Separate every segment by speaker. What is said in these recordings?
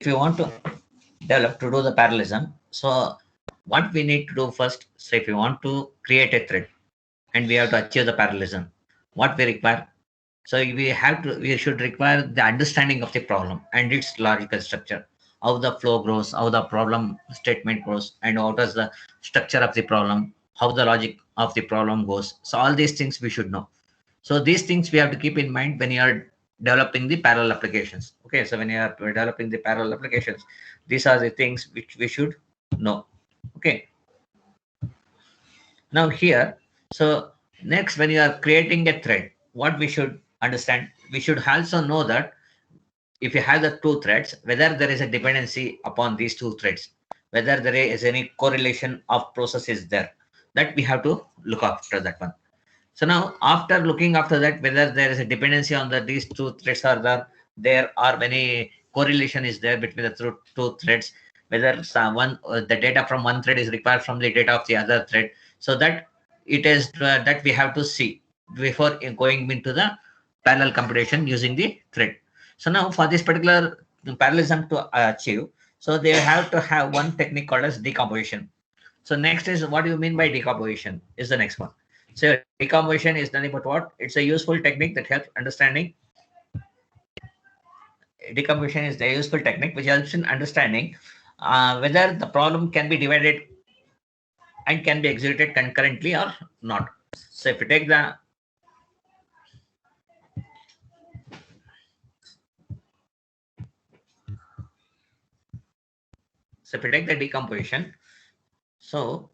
Speaker 1: you want to develop to do the parallelism, so what we need to do first, so if you want to create a thread and we have to achieve the parallelism, what we require, so we should require the understanding of the problem and its logical structure, how the flow grows, how the problem statement grows, and what is the structure of the problem, how the logic of the problem goes. So all these things we should know. So these things we have to keep in mind when you are developing the parallel applications. Okay, so when you are developing the parallel applications, these are the things which we should know. Okay, now here, so next, when you are creating a thread, what we should understand, we should also know that if you have the two threads, whether there is a dependency upon these two threads, whether there is any correlation of processes there, that we have to look after that one. So now, after looking after that, whether there is a dependency on these two threads are there or any correlation is there between the two threads, whether someone the data from one thread is required from the data of the other thread, so that it is that we have to see before going into the parallel computation using the thread. So now, for this particular parallelism to achieve, so they have to have one technique called as decomposition. So next is, what do you mean by decomposition is the next one. So decomposition is nothing but what? It's a useful technique that helps understanding. Decomposition is the useful technique which helps in understanding whether the problem can be divided and can be executed concurrently or not. So if you take the decomposition, so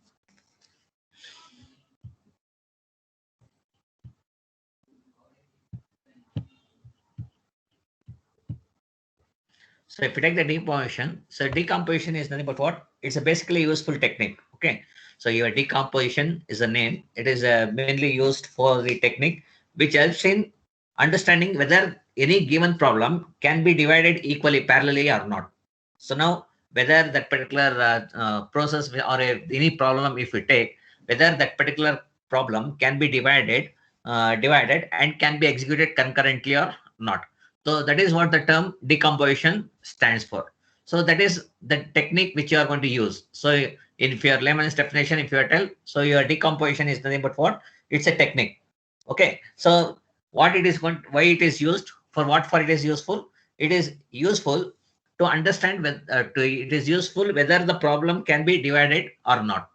Speaker 1: if you take the decomposition, so decomposition is nothing but what? It's a basically useful technique. Okay. So your decomposition is a name. It is mainly used for the technique which helps in understanding whether any given problem can be divided equally, parallelly or not. So now, whether that particular process or any problem, if we take, whether that particular problem can be divided and can be executed concurrently or not. So that is what the term decomposition stands for. So that is the technique which you are going to use. So if your layman's definition, if you are tell, so your decomposition is nothing but what? It's a technique. Okay. So what it is going, why it is used, for what for it is useful? It is useful to understand it is useful whether the problem can be divided or not.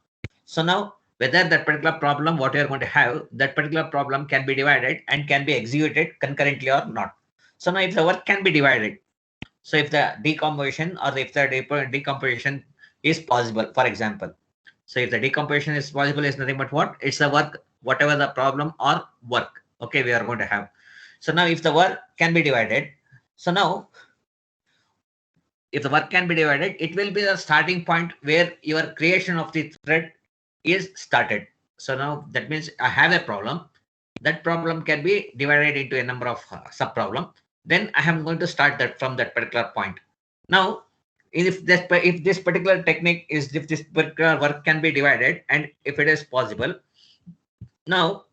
Speaker 1: So now, whether that particular problem, what you are going to have, that particular problem can be divided and can be executed concurrently or not. So now, if the work can be divided, so if the decomposition or if the decomposition is possible, for example, so if the decomposition is possible, is nothing but what? It's the work, whatever the problem or work. Okay, we are going to have. So now, if the work can be divided, so now, if the work can be divided, it will be the starting point where your creation of the thread is started. So now that means I have a problem. That problem can be divided into a number of sub-problem. Then I am going to start that from that particular point. Now, if this particular technique is, if this particular work can be divided and if it is possible, now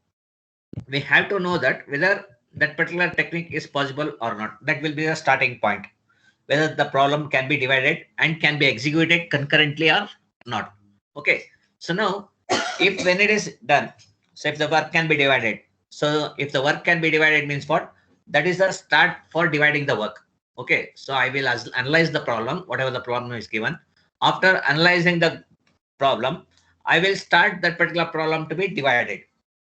Speaker 1: we have to know that whether that particular technique is possible or not. That will be the starting point, whether the problem can be divided and can be executed concurrently or not. Okay. So now, if when it is done, so if the work can be divided, so if the work can be divided means what? That is the start for dividing the work. Okay. So I will analyze the problem, whatever the problem is given. After analyzing the problem, I will start that particular problem to be divided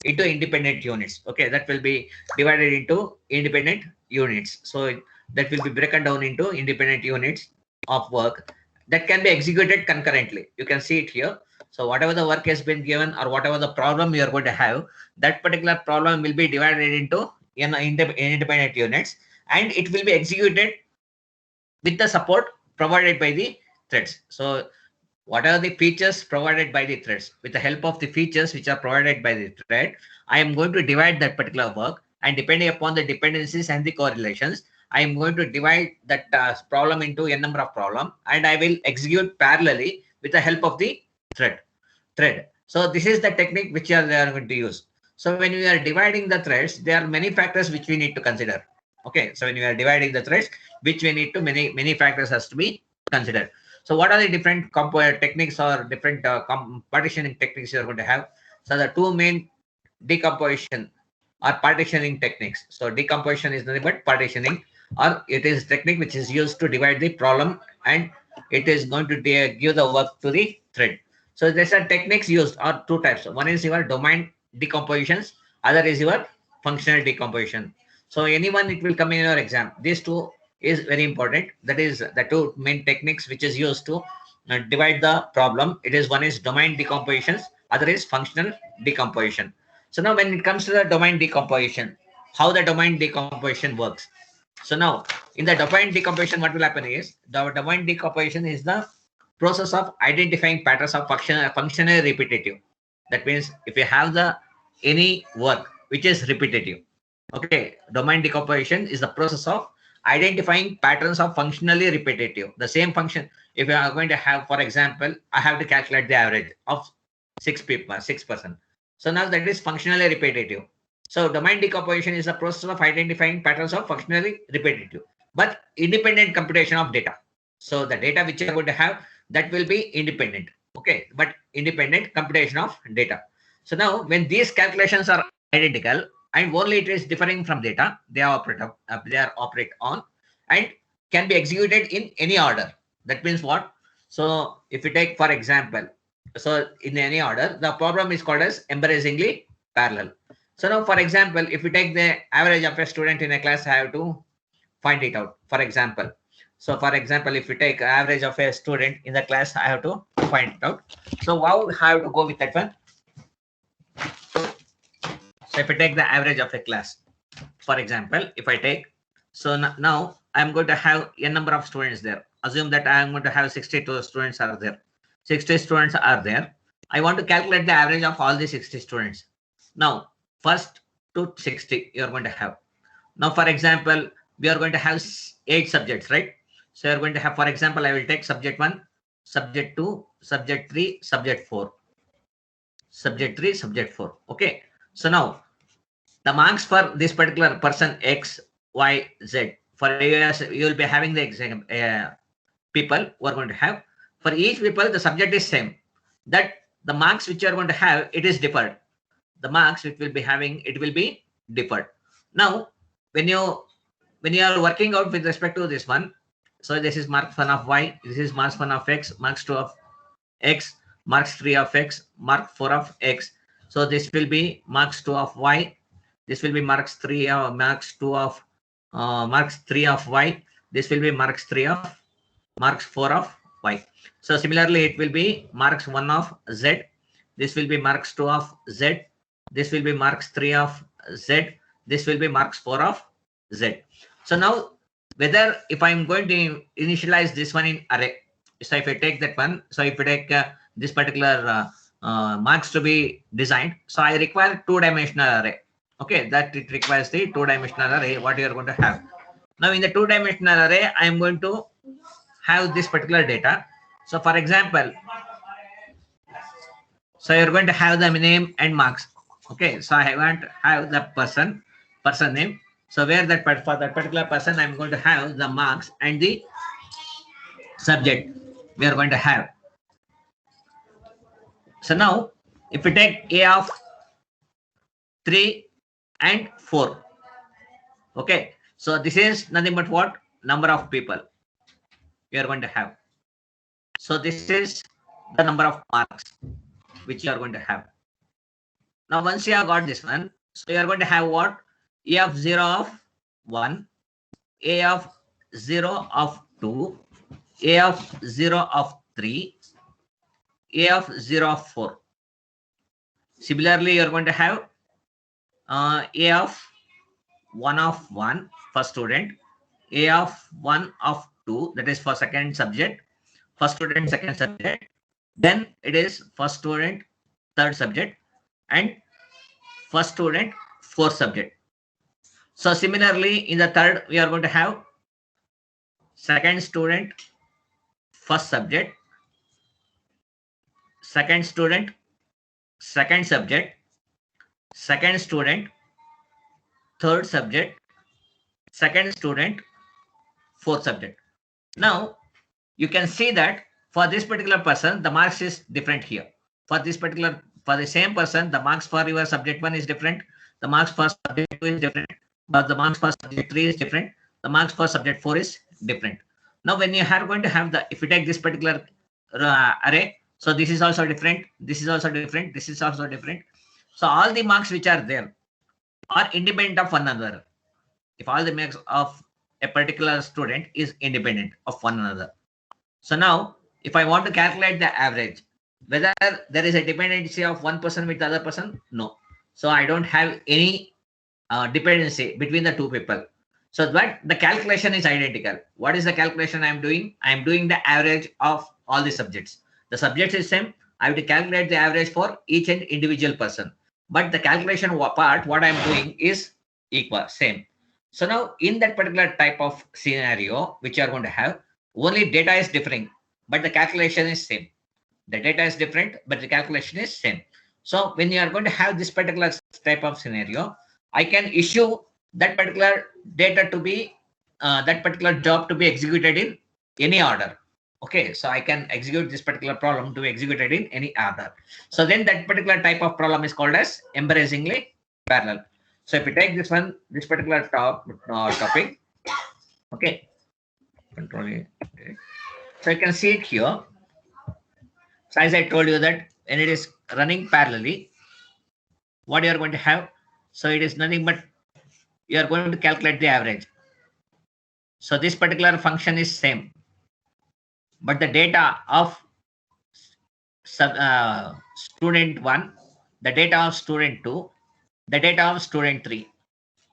Speaker 1: into independent units. Okay. That will be divided into independent units. So that will be broken down into independent units of work that can be executed concurrently. You can see it here. So whatever the work has been given or whatever the problem you are going to have, that particular problem will be divided into independent units and it will be executed with the support provided by the threads. So what are the features provided by the threads? With the help of the features which are provided by the thread, I am going to divide that particular work, and depending upon the dependencies and the correlations, I am going to divide that problem into a number of problem, and I will execute parallelly with the help of the thread. So this is the technique which they are going to use. So when we are dividing the threads, there are many factors which we need to consider. Okay, so when you are dividing the threads, which we need to many factors has to be considered. So what are the different techniques or different partitioning techniques you are going to have? So the two main decomposition or partitioning techniques. So decomposition is nothing but partitioning, or it is technique which is used to divide the problem, and it is going to give the work to the thread. So these are techniques used, or two types. One is your domain decompositions, other is your functional decomposition. So anyone it will come in your exam. These two is very important. That is the two main techniques which is used to divide the problem. It is one is domain decompositions, other is functional decomposition. So now when it comes to the domain decomposition, how the domain decomposition works. So now in the domain decomposition, what will happen is the domain decomposition is the process of identifying patterns of functional repetitive. That means if you have the any work which is repetitive, okay, domain decomposition is the process of identifying patterns of functionally repetitive. The same function, if you are going to have, for example, I have to calculate the average of six people, 6%. So now that is functionally repetitive. So domain decomposition is the process of identifying patterns of functionally repetitive, but independent computation of data. So the data which you are going to have, that will be independent. Okay, but independent computation of data. So now when these calculations are identical and only it is differing from data, they are operate on and can be executed in any order. That means what? So if you take for example, so in any order, the problem is called as embarrassingly parallel. So now for example, if you take the average of a student in a class, I have to find it out. For example, so for example, if you take average of a student in the class, I have to find it out. So how I have to go with that one? So if I take the average of a class, for example, if I take, so now I'm going to have a number of students there. Assume that I'm going to have 62 students are there. 60 students are there. I want to calculate the average of all the 60 students. Now, first to 60, you're going to have. Now, for example, we are going to have 8 subjects, right? So you're going to have, for example, I will take subject 1, subject 2, subject 3, subject 4. Subject 3, subject 4. Okay. So now, the marks for this particular person X, Y, Z. For US, you will be having the exam people who are going to have. For each people, the subject is same. That the marks which you are going to have, it is differed. The marks which will be having, it will be differed. Now, when you are working out with respect to this one, so this is mark 1 of Y, this is marks 1 of X, marks 2 of X, marks 3 of X, mark 4 of X. So this will be marks 2 of Y. This will be marks 3 of marks 2 of marks 3 of Y. This will be marks 3 of marks 4 of Y. So similarly, it will be marks 1 of Z. This will be marks 2 of Z. This will be marks 3 of Z. This will be marks 4 of Z. So now, whether if I'm going to initialize this one in array, so if I take that one, so if I take this particular marks to be designed, so I require two-dimensional array. Okay, that it requires the two-dimensional array, what you are going to have. Now in the two-dimensional array, I am going to have this particular data. So for example, so you're going to have the name and marks. Okay, so I want to have the person name. So where that for that particular person, I'm going to have the marks and the subject we are going to have. So now, if we take A of 3 and 4, okay, so this is nothing but what? Number of people we are going to have. So this is the number of marks which you are going to have. Now, once you have got this one, so you are going to have what? A of 0 of 1, A of 0 of 2, A of 0 of 3, A of 0 of 4. Similarly, you are going to have A of 1 of 1 for student, A of 1 of 2, that is for second subject, first student, second subject, then it is first student, third subject, and first student, fourth subject. So similarly, in the third, we are going to have second student, first subject, second student, second subject, second student, third subject, second student, fourth subject. Now you can see that for this particular person, the marks is different here. For this particular, for the same person, the marks for your subject one is different. The marks for subject two is different. But the marks for subject three is different. The marks for subject four is different. Now, when you are going to have the, if you take this particular array, so this is also different. This is also different. This is also different. So all the marks which are there are independent of one another. If all the marks of a particular student is independent of one another. So now, if I want to calculate the average, whether there is a dependency of one person with the other person, no. So I don't have any dependency between the two people. So that the calculation is identical. What is the calculation I am doing? I am doing the average of all the subjects. The subject is same. I have to calculate the average for each and individual person. But the calculation part, what I am doing is equal, same. So now in that particular type of scenario, which you are going to have, only data is differing, but the calculation is same. The data is different, but the calculation is same. So when you are going to have this particular type of scenario, I can issue that particular data to be that particular job to be executed in any order. Okay, so I can execute this particular problem to be executed in any order. So then that particular type of problem is called as embarrassingly parallel. So if you take this one, this particular topic, okay, control A. So you can see it here. So as I told you that when it is running parallelly, what you are going to have? So it is nothing but you are going to calculate the average. So this particular function is same, but the data of student 1, the data of student 2, the data of student 3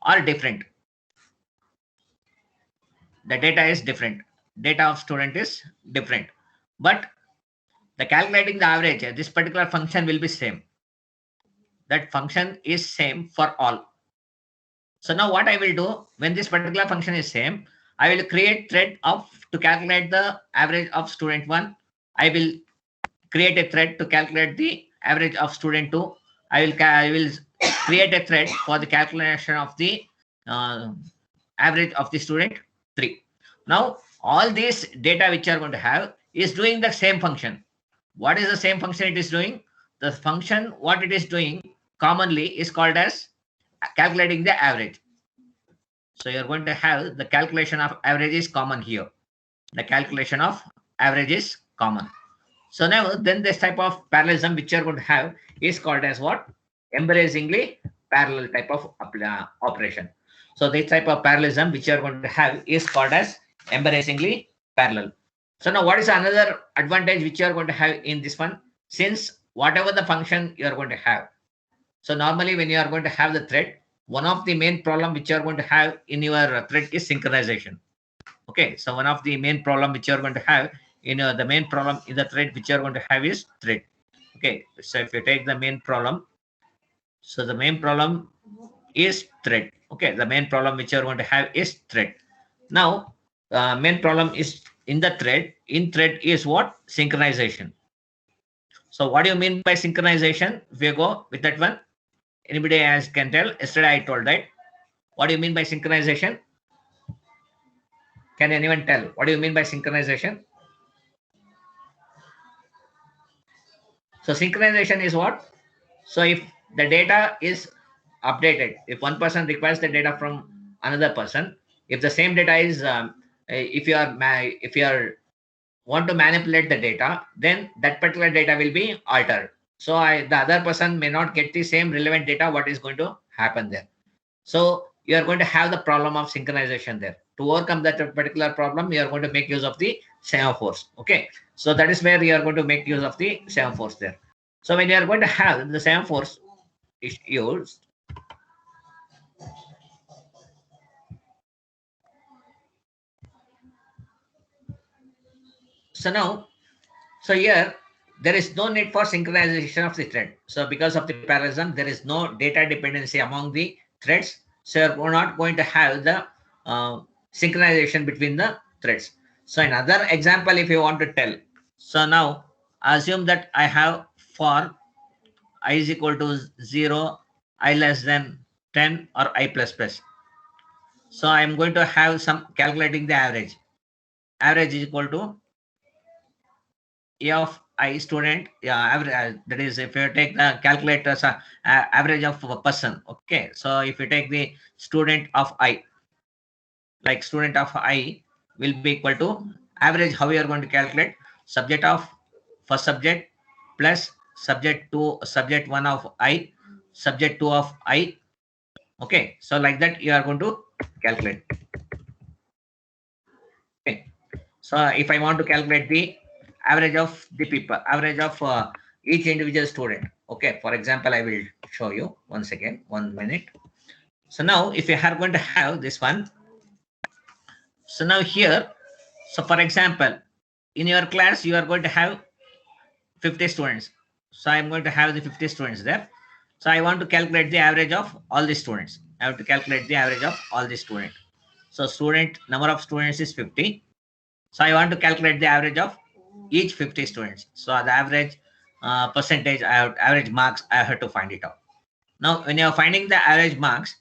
Speaker 1: are different. The data is different. Data of student is different. But the calculating the average, this particular function will be same. That function is same for all. So now what I will do, when this particular function is same, I will create thread of to calculate the average of student 1. I will create a thread to calculate the average of student 2. I will create a thread for the calculation of the average of the student 3. Now all this data which you are going to have is doing the same function. What is the same function it is doing? The function what it is doing commonly is called as calculating the average. So you're going to have the calculation of average is common here. The calculation of average is common. So now then this type of parallelism which you're going to have is called as what? Embarrassingly parallel type of operation. So this type of parallelism which you're going to have is called as embarrassingly parallel. So now what is another advantage which you're going to have in this one? Since whatever the function you're going to have. So normally when you are going to have the thread, one of the main problem which you are going to have in your thread is synchronization. Okay, so one of the main problem which you are going to have in the main problem in the thread which you are going to have is thread. Okay, so if you take the main problem, so the main problem is thread. Okay, the main problem which you are going to have is thread. Now, main problem is in the thread. In thread is what? Synchronization. So what do you mean by synchronization? If you go with that one, anybody else can tell. Yesterday I told that. What do you mean by synchronization? Can anyone tell? What do you mean by synchronization? So synchronization is what? So if the data is updated, if one person requires the data from another person, if the same data is, if you are want to manipulate the data, then that particular data will be altered. So the other person may not get the same relevant data. What is going to happen there? So you are going to have the problem of synchronization there. To overcome that particular problem, you are going to make use of the semaphores. Okay. So that is where you are going to make use of the semaphores there. So when you are going to have the semaphores is used, so now, so here there is no need for synchronization of the thread. So because of the parallelism, there is no data dependency among the threads. So we're not going to have the synchronization between the threads. So another example, if you want to tell. So now assume that I have for I is equal to 0, I less than 10 or I plus plus. So I'm going to have some calculating the average. Average is equal to A of I student. Yeah, average. That is, if you take the calculators, average of a person. Okay. So if you take the student of I, like student of I will be equal to average. How we are going to calculate? Subject of first subject plus subject two, subject one of I, subject two of I. Okay. So like that you are going to calculate. Okay. So if I want to calculate the average of the people, average of each individual student. Okay. For example, I will show you once again, 1 minute. So now if you are going to have this one, so now here, so for example, in your class, you are going to have 50 students. So I'm going to have the 50 students there. So I want to calculate the average of all the students. I have to calculate the average of all the students. So student number of students is 50. So I want to calculate the average of each 50 students. So the average percentage, I have average marks, I have to find it out. Now, when you are finding the average marks,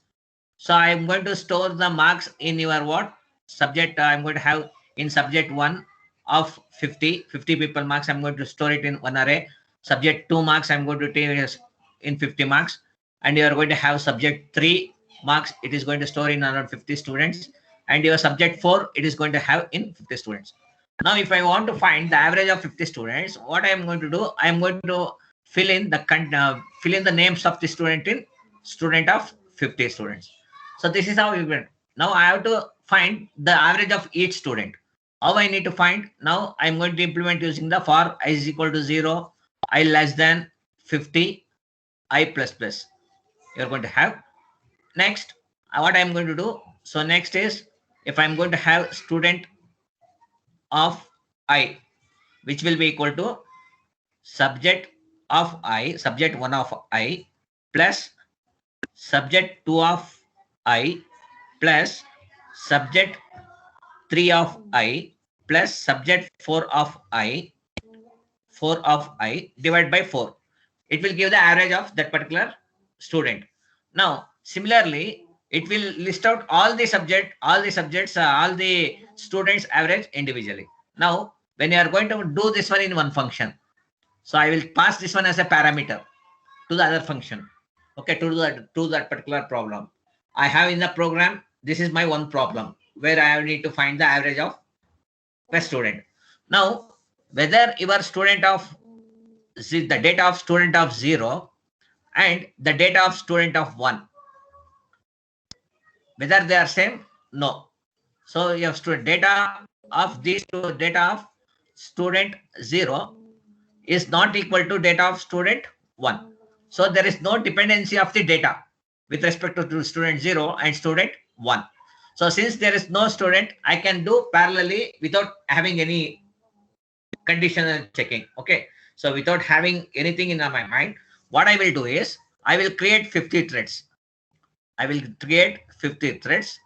Speaker 1: so I am going to store the marks in your what subject. I'm going to have in subject one of 50 people marks. I'm going to store it in one array. Subject two marks, I'm going to take as in 50 marks, and you are going to have subject three marks. It is going to store in around 50 students, and your subject four, it is going to have in 50 students. Now, if I want to find the average of 50 students, what I am going to do, I am going to fill in the names of the student in student of 50 students. So this is how you went. Now I have to find the average of each student. How I need to find? Now I'm going to implement using the for I is equal to 0, I less than 50, I plus plus. You're going to have next. What I'm going to do? So next is if I'm going to have student of I, which will be equal to subject of I, subject 1 of I plus subject 2 of I plus subject 3 of I plus subject 4 of I, 4 of I divided by 4. It will give the average of that particular student. Now, similarly, it will list out all the subjects, all the students average individually. Now, when you are going to do this one in one function, so I will pass this one as a parameter to the other function. Okay, to that particular problem. I have in the program, this is my one problem where I need to find the average of a student. Now, whether your student of the data of student of 0 and the data of student of 1, whether they are same? No. So you have student data of these two, data of student 0 is not equal to data of student 1. So there is no dependency of the data with respect to student 0 and student 1. So since there is no student, I can do parallelly without having any conditional checking. Okay. So without having anything in my mind, what I will do is I will create 50 threads. I will create 50 threads.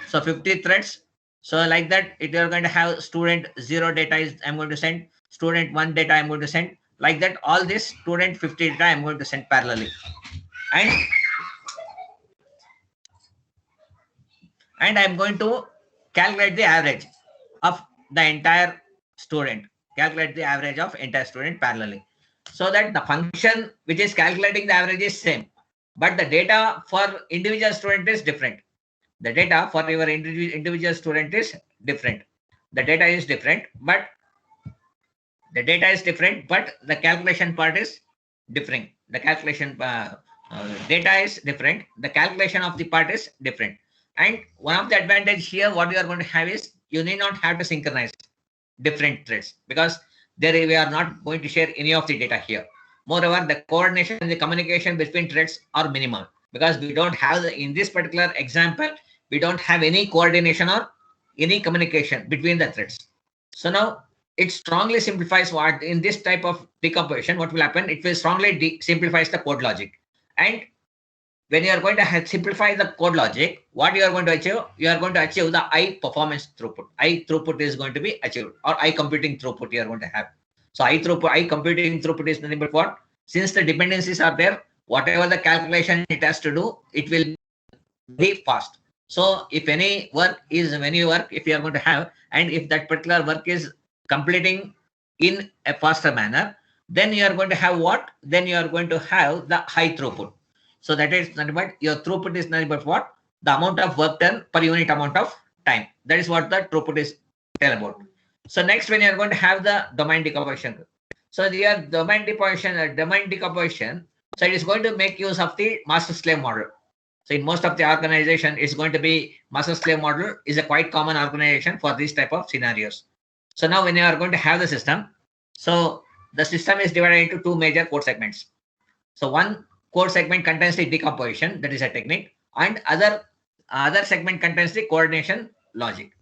Speaker 1: So 50 threads. So like that, if you are going to have student 0 data is I'm going to send, student 1 data I'm going to send. Like that, all this student 50 data I'm going to send parallelly. And I'm going to calculate the average of the entire student. Calculate the average of entire student parallelly. So that the function which is calculating the average is same. But the data for individual student is different. The data for your individual student is different. The data is different, but the calculation part is different. The calculation data is different. The calculation of the part is different. And one of the advantage here, what you are going to have is you need not have to synchronize different threads because there we are not going to share any of the data here. Moreover, the coordination and the communication between threads are minimal because we don't have in this particular example, we don't have any coordination or any communication between the threads. So now it strongly simplifies what in this type of decomposition, what will happen? It will strongly simplifies the code logic. And when you are going to simplify the code logic, what you are going to achieve? You are going to achieve the I performance throughput. I throughput is going to be achieved, or I computing throughput you are going to have. So I computing throughput is nothing but what? Since the dependencies are there, whatever the calculation it has to do, it will be fast. So if any work is any work, if you are going to have, and if that particular work is completing in a faster manner, then you are going to have what? Then you are going to have the high throughput. So that is nothing but your throughput is nothing but what? The amount of work done per unit amount of time. That is what the throughput is tell about. So next, when you are going to have the domain decomposition. So your domain decomposition, so it is going to make use of the master slave model. So in most of the organization, it's going to be master slave model is a quite common organization for these type of scenarios. So now when you are going to have the system, so the system is divided into two major code segments. So one code segment contains the decomposition, that is a technique, and other segment contains the coordination logic.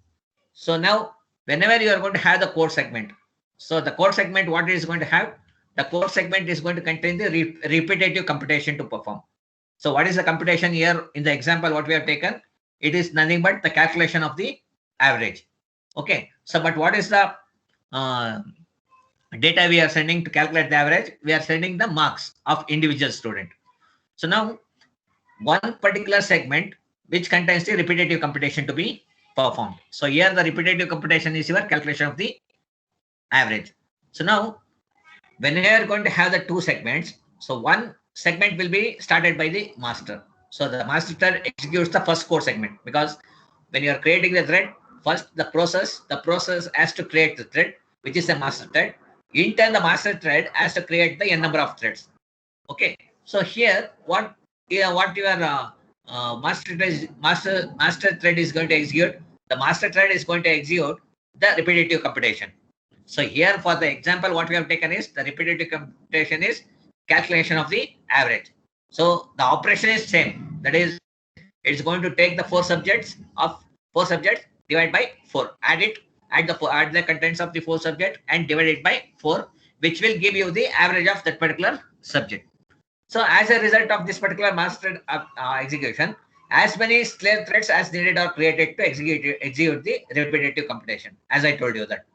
Speaker 1: So now whenever you are going to have the code segment, so the code segment, what it is going to have? The code segment is going to contain the repetitive computation to perform. So what is the computation here in the example what we have taken? It is nothing but the calculation of the average. Okay. So but what is the uh, data we are sending to calculate the average? We are sending the marks of individual student. So now one particular segment which contains the repetitive computation to be performed. So here the repetitive computation is your calculation of the average. So now when we are going to have the two segments, so one segment will be started by the master. So the master thread executes the first core segment, because when you are creating the thread, first the process has to create the thread, which is the master thread. In turn, the master thread has to create the n number of threads. Okay. So here, what your master thread is going to execute? The master thread is going to execute the repetitive computation. So here for the example, what we have taken is the repetitive computation is calculation of the average. So the operation is same. That is, it's going to take the four subjects, divide by 4. Add the contents of the 4 subject and divide it by 4, which will give you the average of that particular subject. So as a result of this particular master execution, as many slave threads as needed are created to execute the repetitive computation, as I told you that.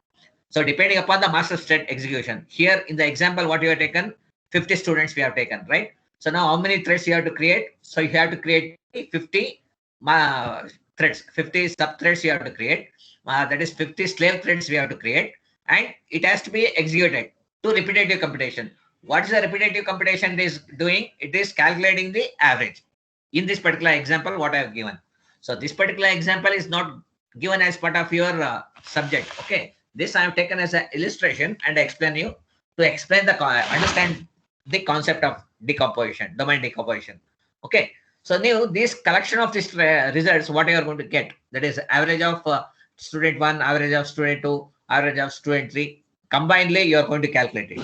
Speaker 1: So depending upon the master thread execution, here in the example what you have taken, 50 students we have taken, right? So now how many threads you have to create? So you have to create 50 threads, 50 sub threads you have to create. That is 50 slave threads we have to create, and it has to be executed to repetitive computation. What is the repetitive computation it is doing? It is calculating the average. In this particular example, what I have given. So this particular example is not given as part of your subject. Okay. This I have taken as an illustration and I explain you to explain understand the concept of decomposition, domain decomposition. Okay. So now this collection of these results, what you are going to get, that is average of student 1, average of student 2, average of student 3, combinedly you are going to calculate it.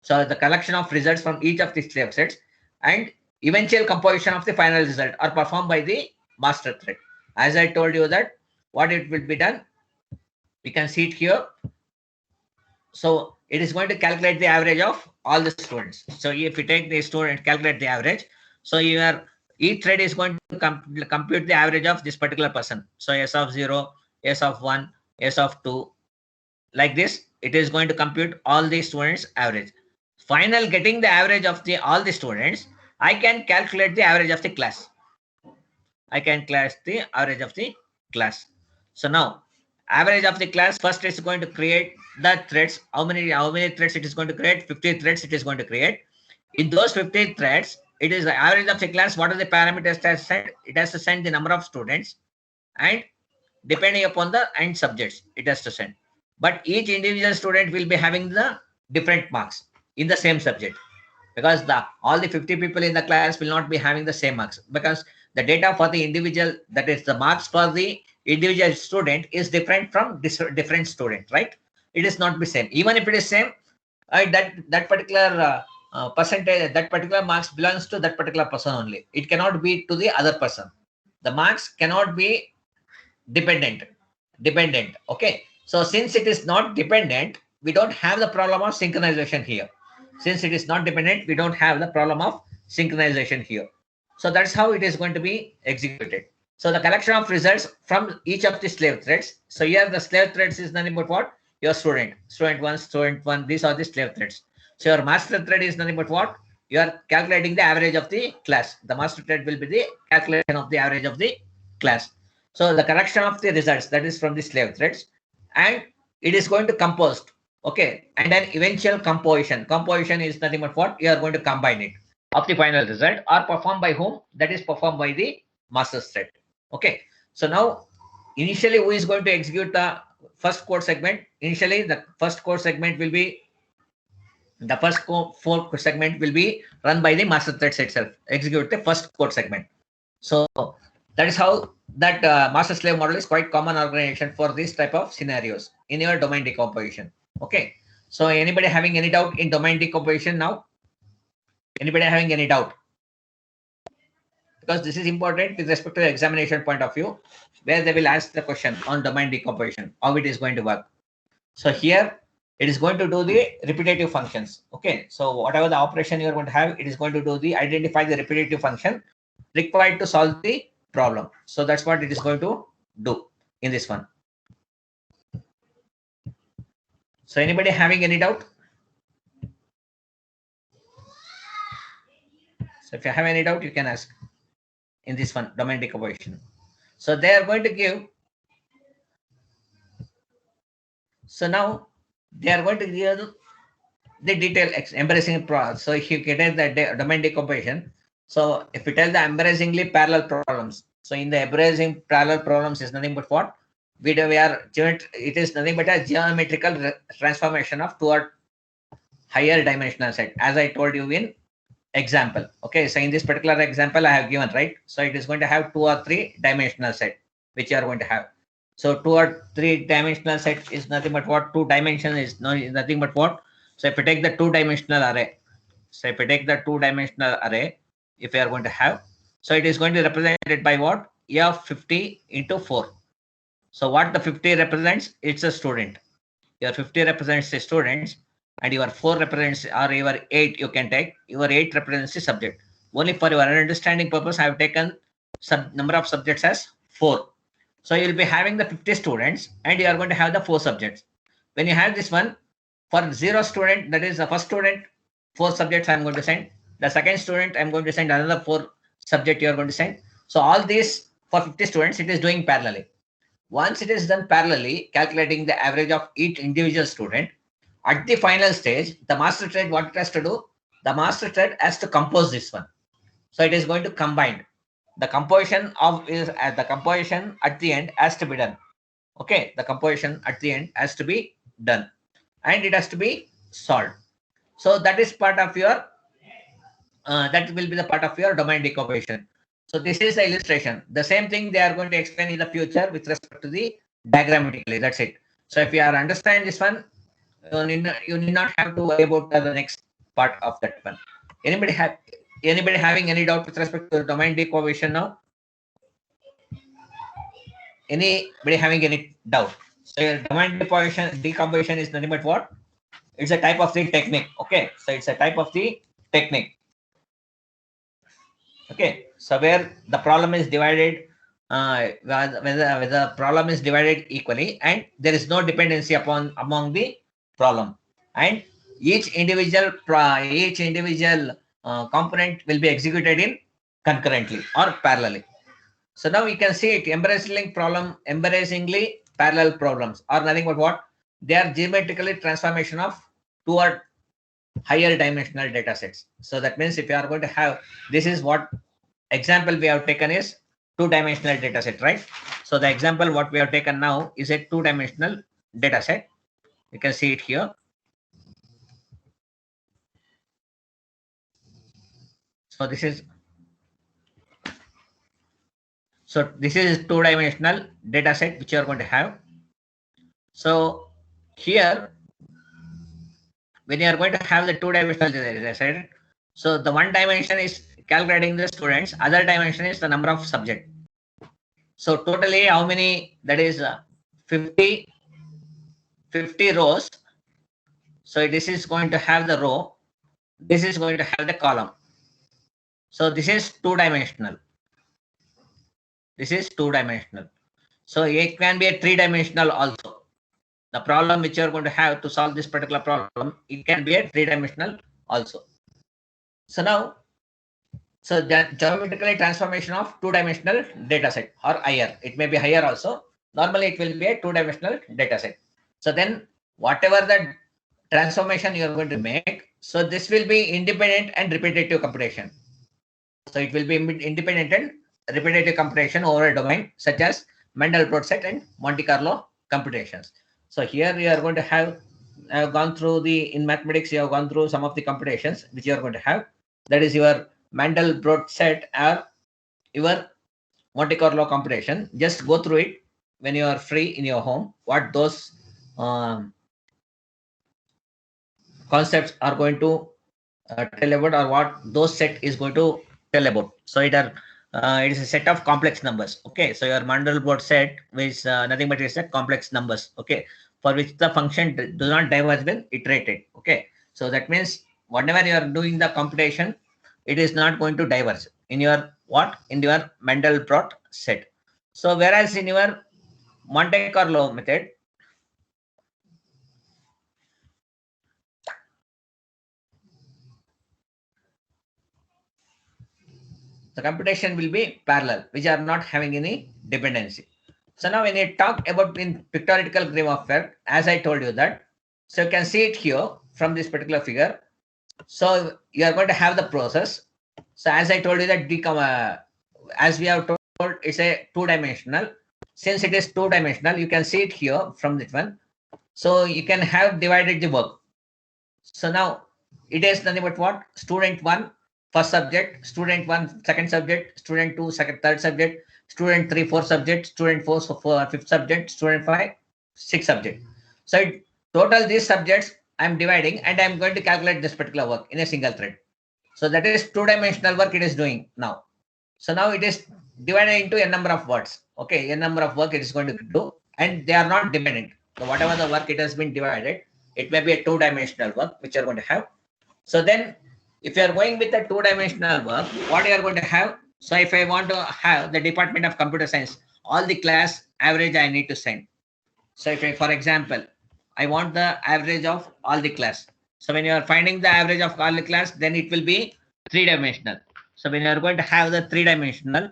Speaker 1: So the collection of results from each of these slave sets and eventual composition of the final result are performed by the master thread. As I told you that what it will be done, we can see it here. So it is going to calculate the average of all the students. So if you take the student, calculate the average. So each thread is going to compute the average of this particular person. So S of 0, S of 1, S of 2, like this, it is going to compute all the students' average. Final getting the average of all the students, I can calculate the average of the class. I can class the average of the class. So now average of the class, first it's going to create the threads. How many threads it is going to create? 50 threads it is going to create. In those 50 threads, it is the average of the class. What are the parameters it has sent? It has to send the number of students, and depending upon the end subjects, it has to send. But each individual student will be having the different marks in the same subject, because all the 50 people in the class will not be having the same marks, because the data for the individual, that is the marks for the individual student, is different from different student, right? It is not the same. Even if it is same, that particular percentage, that particular marks belongs to that particular person only. It cannot be to the other person. The marks cannot be dependent. Okay. So since it is not dependent, we don't have the problem of synchronization here. Since it is not dependent, we don't have the problem of synchronization here. So that's how it is going to be executed. So the collection of results from each of the slave threads. So here the slave threads is nothing but what? Your student 1, these are the slave threads. So your master thread is nothing but what? You are calculating the average of the class. The master thread will be the calculation of the average of the class. So the correction of the results, that is from the slave threads, and it is going to compost. Okay, and then eventual composition. Composition is nothing but what you are going to combine it of the final result, or performed by whom? That is performed by the master thread. Okay, so now initially who is going to execute the first code segment? Initially, the first code segment will be the first four segment will be run by the master threads itself. Execute the first code segment. So that is how that master slave model is quite common organization for this type of scenarios in your domain decomposition. Okay. So anybody having any doubt in domain decomposition now? Anybody having any doubt? Because this is important with respect to the examination point of view, where they will ask the question on domain decomposition, how it is going to work. So here it is going to do the repetitive functions. Okay. So whatever the operation you are going to have, it is going to do the identify the repetitive function required to solve the problem. So that's what it is going to do in this one. So anybody having any doubt? So if you have any doubt, you can ask in this one, domain decomposition. So they are going to give. So now they are going to give the detail embarrassing process. So if you get the domain decomposition, so if you tell the embarrassingly parallel problems, so in the embarrassing parallel problems is nothing but what we are. It is nothing but a geometrical transformation of toward higher dimensional set, as I told you in example. Okay, so in this particular example I have given, right? So it is going to have 2 or 3 dimensional set which you are going to have. So 2 or 3 dimensional set is nothing but what? 2 dimension is nothing but what? So if you take the 2-dimensional array, so if you take the 2-dimensional array, if you are going to have, so it is going to represent it by what? F 50 into 4. So what the 50 represents? It's a student. Your 50 represents the students, and your 4 represents, or your 8 you can take. Your 8 represents the subject. Only for your understanding purpose, I have taken number of subjects as 4. So you will be having the 50 students, and you are going to have the 4 subjects. When you have this one, for 0 student, that is the first student, 4 subjects I am going to send. The second student, I am going to send another 4 subject you are going to send. So all these for 50 students, it is doing parallelly. Once it is done parallelly, calculating the average of each individual student, at the final stage, the master thread, what it has to do? The master thread has to compose this one. So it is going to combine. The composition of is the composition at the end has to be done. Okay, the composition at the end has to be done, and it has to be solved. So that is part of your that will be the part of your domain decomposition. So this is the illustration. The same thing they are going to explain in the future with respect to the diagrammatically. That's it. So if you are understand this one, you need not have to worry about the next part of that one. Anybody having any doubt with respect to the domain decomposition now? Anybody having any doubt? So your domain decomposition is nothing but what? It's a type of the technique. Okay, so it's a type of the technique. Okay, so where the problem is divided, whether the problem is divided equally, and there is no dependency among the problem, and each individual component will be executed in concurrently or parallelly. So now you can see it, embarrassingly parallel problems are nothing but what? They are geometrically transformation of toward higher dimensional data sets. So that means if you are going to have, this is what example we have taken is 2-dimensional data set, right? So the example what we have taken now is a 2-dimensional data set. You can see it here. So this is 2-dimensional data set which you are going to have. So here, when you are going to have the 2-dimensional data set, so the 1 dimension is calculating the students, other dimension is the number of subject. So totally how many? That is 50 rows. So this is going to have the row, this is going to have the column. So this is 2-dimensional. This is 2-dimensional. So it can be a 3-dimensional also. The problem which you are going to have to solve this particular problem, it can be a 3-dimensional also. So now So that geometrically transformation of two-dimensional data set or higher. It may be higher also. Normally it will be a two-dimensional data set. So then whatever the transformation you are going to make, so this will be independent and repetitive computation. So it will be independent and repetitive computation over a domain such as Mandelbrot set and Monte Carlo computations. So here you are going to have gone through in mathematics, you have gone through some of the computations which you are going to have. That is your Mandelbrot set or your Monte Carlo computation. Just go through it when you are free in your home, what those concepts are going to tell about, or what those set is going to tell about. So it is a set of complex numbers. Okay, so your Mandelbrot set is nothing but it's a complex numbers. Okay, for which the function does not diverge when iterated. Okay, so that means whenever you are doing the computation, it is not going to diverge in your in your Mandelbrot set. So whereas in your Monte Carlo method, the computation will be parallel, which are not having any dependency. So now when you talk about in pictorial Green effect, as I told you that, so you can see it here from this particular figure. So you are going to have the process. So as I told you that as we have told, it's a two-dimensional. Since it is two-dimensional, you can see it here from this one. So you can have divided the work. So now it is nothing but what? Student 1, first subject, student 1, second subject, student 2, third subject, student 3, fourth subject, student 4, fifth subject, student 5, sixth subject. So total these subjects I'm dividing and I'm going to calculate this particular work in a single thread. So that is two-dimensional work it is doing now. So now it is divided into a number of words. Okay, a number of work it is going to do, and they are not dependent. So whatever the work it has been divided, it may be a two-dimensional work which you are going to have. So then if you are going with a two-dimensional work, what you are going to have? So if I want to have the Department of Computer Science, all the class average I need to send. So if I, for example, I want the average of all the class. So when you are finding the average of all the class, then it will be three-dimensional. So when you are going to have the three-dimensional,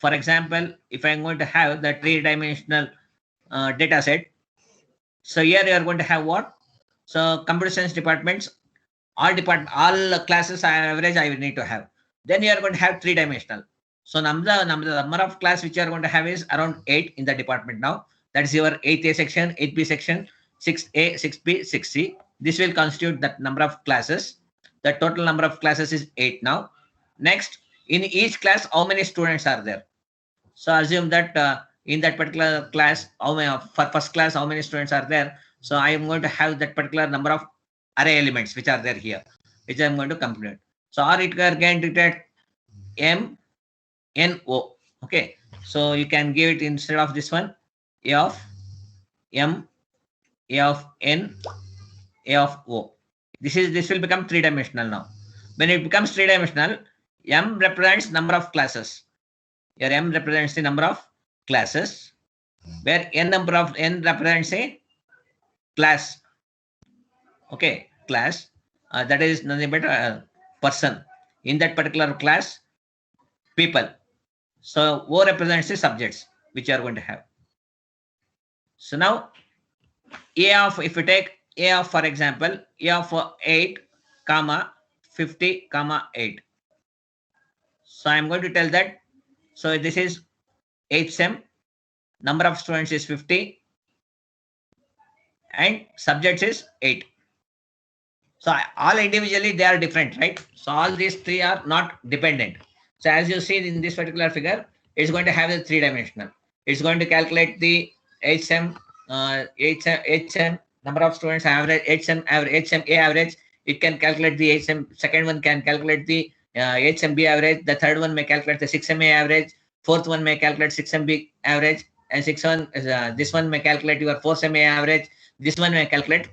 Speaker 1: for example, if I'm going to have the three-dimensional data set, so here you are going to have what? So computer science departments, all classes average I will need to have. Then you are going to have three-dimensional. So number of class which you are going to have is around 8 in the department now. That is your 8A section, 8B section, 6A, 6B, 6C. This will constitute that number of classes. The total number of classes is 8 now. Next, in each class, how many students are there? So assume that in that particular class, for first class, how many students are there? So I am going to have that particular number of array elements which are there here, which I am going to compute. So or it can dictate M, N, O. Okay. So you can give it instead of this one, A of M, A of N, A of O. This will become three-dimensional now. When it becomes three-dimensional, M represents number of classes. Your M represents the number of classes, where N represents a class. Okay, class. That is nothing but a person. In that particular class, people. So O represents the subjects which you are going to have. So now A of, if you take A of, for example, A of 8, comma 50, comma 8. So I am going to tell that. So this is 8th sem. Number of students is 50 and subjects is 8. So all individually they are different, right? So all these three are not dependent. So as you see in this particular figure, it's going to have the three-dimensional. It's going to calculate the HM, HM number of students average, HM average, HM A average. It can calculate the HM. Second one can calculate the HMB average. The third one may calculate the 6MA average. Fourth one may calculate 6MB average, and this one may calculate your 4MA average. This one may calculate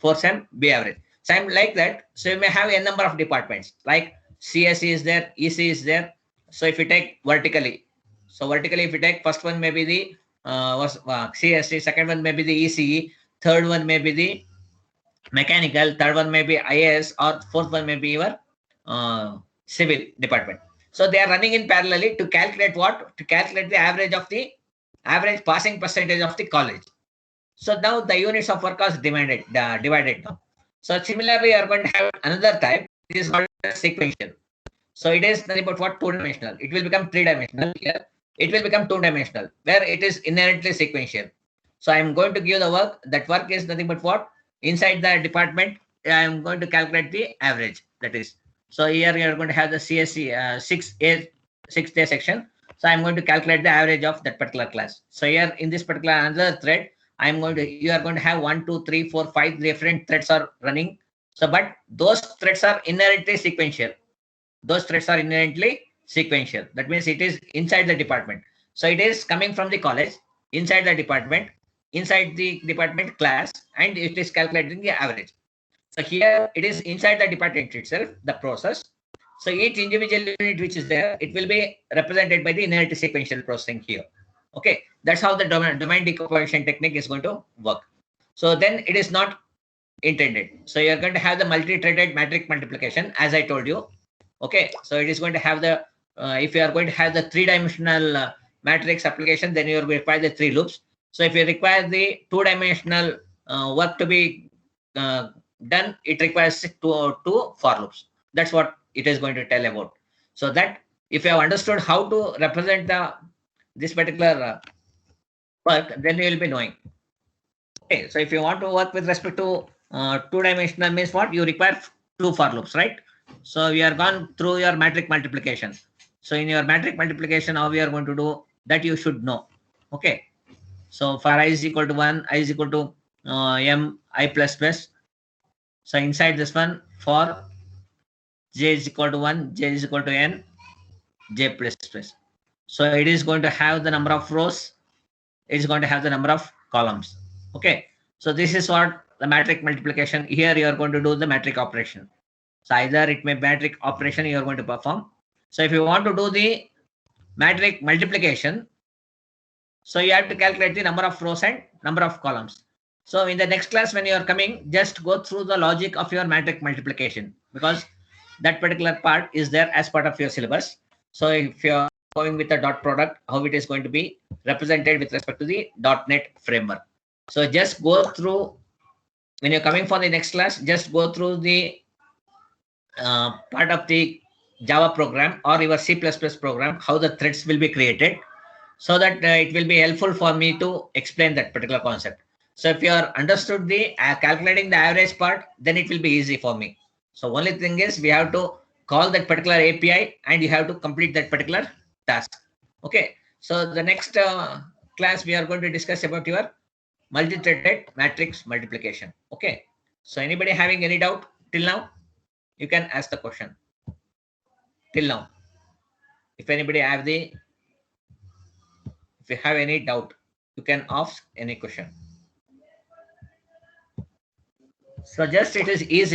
Speaker 1: 4MB average. So I'm like that. So you may have a number of departments like CSE is there, EC is there. So if you take vertically, so vertically if you take first one may be the CSE, second one may be the ECE, third one may be the mechanical, third one may be IS, or fourth one may be your civil department. So they are running in parallelly to calculate what? To calculate the average passing percentage of the college. So now the units of work are divided now. So similarly, you are going to have another type. This is called sequential. So it is nothing but what? Two-dimensional. It will become three-dimensional here. It will become two-dimensional, where it is inherently sequential. So I am going to give the work. That work is nothing but what? Inside the department, I am going to calculate the average. That is. So here you are going to have the CSC 6A section. So I'm going to calculate the average of that particular class. So here in this particular another thread, you are going to have 1, 2, 3, 4, 5 different threads are running. So, but those threads are inherently sequential. Those threads are inherently sequential. That means it is inside the department. So it is coming from the college, inside the department class, and it is calculating the average. So here it is inside the department itself, the process. So each individual unit which is there, it will be represented by the inherent sequential processing here. Okay, that's how the domain decomposition technique is going to work. So then it is not intended. So you're going to have the multi-threaded matrix multiplication, as I told you. Okay, so it is going to have the if you are going to have the three-dimensional matrix application, then you will require the 3 loops. So if you require the two-dimensional work to be done, it requires two for loops. That's what it is going to tell about. So that if you have understood how to represent this particular work, then you will be knowing. Okay, so if you want to work with respect to two-dimensional means what? You require 2 for loops, right? So we are gone through your matrix multiplication. So in your matrix multiplication, how we are going to do that, you should know. Okay. So for I is equal to 1, I is equal to m I plus plus. So inside this one, for j is equal to 1, j is equal to n, j plus plus. So it is going to have the number of rows. It is going to have the number of columns. Okay. So this is what the matrix multiplication. Here you are going to do the matrix operation. So either it may matrix operation you are going to perform. So if you want to do the matrix multiplication, so you have to calculate the number of rows and number of columns. So in the next class, when you are coming, just go through the logic of your matrix multiplication, because that particular part is there as part of your syllabus. So if you are going with the dot product, how it is going to be represented with respect to the .NET framework. So just go through, when you're coming for the next class, just go through the part of the Java program or your C++ program, how the threads will be created, so that it will be helpful for me to explain that particular concept. So if you are understood the calculating the average part, then it will be easy for me. So only thing is we have to call that particular API and you have to complete that particular task. Okay. So the next class we are going to discuss about your multi-threaded matrix multiplication. Okay. So anybody having any doubt till now? You can ask the question till now. If anybody have if you have any doubt, you can ask any question. So just it is easy.